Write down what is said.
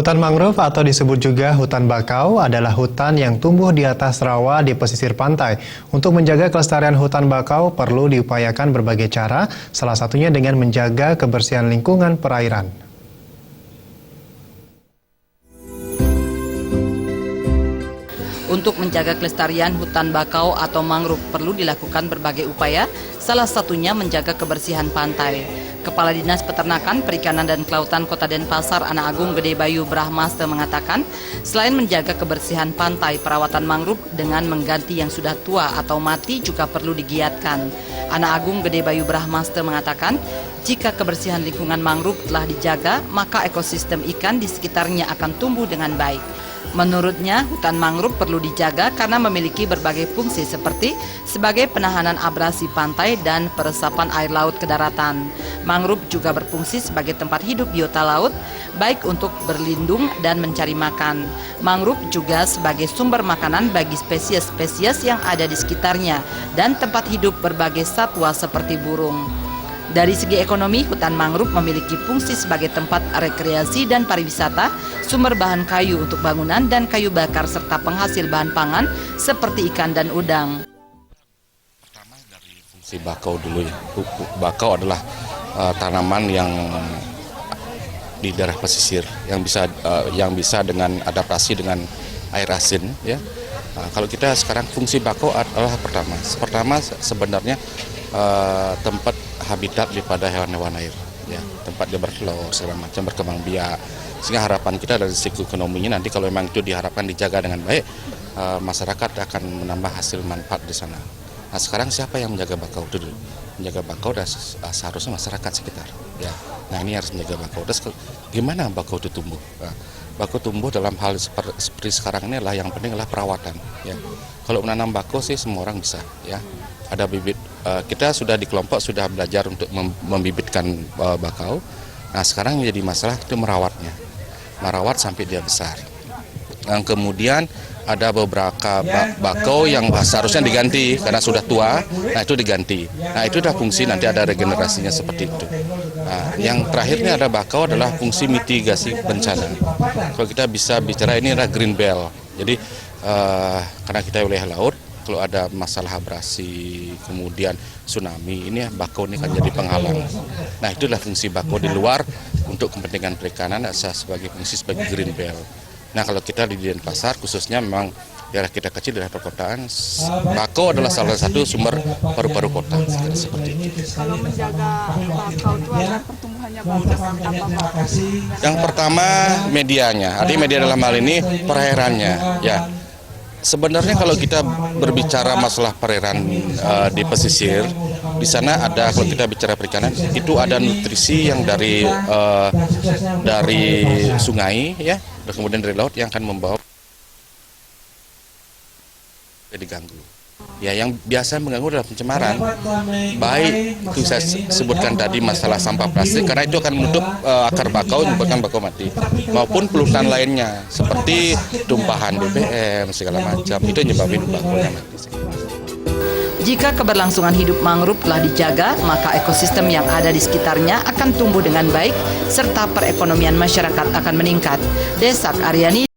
Hutan mangrove atau disebut juga hutan bakau adalah hutan yang tumbuh di atas rawa di pesisir pantai. Untuk menjaga kelestarian hutan bakau perlu diupayakan berbagai cara, salah satunya dengan menjaga kebersihan lingkungan perairan. Untuk menjaga kelestarian hutan bakau atau mangrove perlu dilakukan berbagai upaya, salah satunya menjaga kebersihan pantai. Kepala Dinas Peternakan, Perikanan dan Kelautan Kota Denpasar, Ana Agung Gede Bayu Brahmaste mengatakan, selain menjaga kebersihan pantai, perawatan mangrove dengan mengganti yang sudah tua atau mati juga perlu digiatkan. Ana Agung Gede Bayu Brahmaste mengatakan, jika kebersihan lingkungan mangrove telah dijaga, maka ekosistem ikan di sekitarnya akan tumbuh dengan baik. Menurutnya, hutan mangrove perlu dijaga karena memiliki berbagai fungsi seperti sebagai penahanan abrasi pantai dan peresapan air laut ke daratan. Mangrove juga berfungsi sebagai tempat hidup biota laut, baik untuk berlindung dan mencari makan. Mangrove juga sebagai sumber makanan bagi spesies-spesies yang ada di sekitarnya dan tempat hidup berbagai satwa seperti burung. Dari segi ekonomi, hutan mangrove memiliki fungsi sebagai tempat rekreasi dan pariwisata, sumber bahan kayu untuk bangunan dan kayu bakar serta penghasil bahan pangan seperti ikan dan udang. Pertama dari fungsi bakau dulu ya. Bakau adalah tanaman yang di daerah pesisir yang bisa dengan adaptasi dengan air asin ya. Kalau kita sekarang fungsi bakau adalah pertama sebenarnya tempat habitat daripada hewan-hewan air ya, tempat dia bertelur segala macam, berkembang biak, sehingga harapan kita dari segi ekonominya nanti kalau memang itu diharapkan dijaga dengan baik, masyarakat akan menambah hasil manfaat di sana. Nah sekarang siapa yang menjaga bakau itu dulu? Menjaga bakau dan seharusnya masyarakat sekitar ya. Nah ini harus menjaga bakau. Terus gimana bakau itu tumbuh? Nah, bakau tumbuh dalam hal seperti sekarang ini adalah yang penting adalah perawatan ya. Kalau menanam bakau sih semua orang bisa ya. Ada bibit, kita sudah di kelompok sudah belajar untuk membibitkan bakau. Nah sekarang yang jadi masalah itu merawatnya, merawat sampai dia besar. Dan kemudian ada beberapa bakau yang seharusnya diganti karena sudah tua, nah itu diganti. Nah itu adalah fungsi nanti ada regenerasinya seperti itu. Nah, yang terakhirnya ada bakau adalah fungsi mitigasi bencana. Kalau kita bisa bicara ini adalah green belt. Jadi karena kita wilayah laut, kalau ada masalah abrasi, kemudian tsunami, ini bakau ini kan jadi penghalang. Nah itulah fungsi bakau di luar untuk kepentingan perikanan sebagai fungsi sebagai green belt. Nah kalau kita di Denpasar khususnya memang daerah kita kecil, daerah perkotaan, bakau adalah salah satu sumber paru-paru kota seperti itu. Kalau menjaga bakau itu agar pertumbuhannya bagus, apa Pak? Yang pertama medianya, artinya media dalam hal ini perairannya ya. Sebenarnya kalau kita berbicara masalah perairan di pesisir, di sana ada, kalau kita bicara perikanan, itu ada nutrisi yang dari sungai ya, dan kemudian dari laut yang akan membawa diganggu. Ya, yang biasa mengganggu adalah pencemaran. Baik itu saya sebutkan tadi masalah sampah plastik, karena itu akan menutup akar bakau, menyebabkan bakau mati. Maupun polutan lainnya, seperti tumpahan BBM, segala macam, itu menyebabkan bakaunya mati. Jika keberlangsungan hidup mangrove telah dijaga, maka ekosistem yang ada di sekitarnya akan tumbuh dengan baik, serta perekonomian masyarakat akan meningkat. Desak Aryani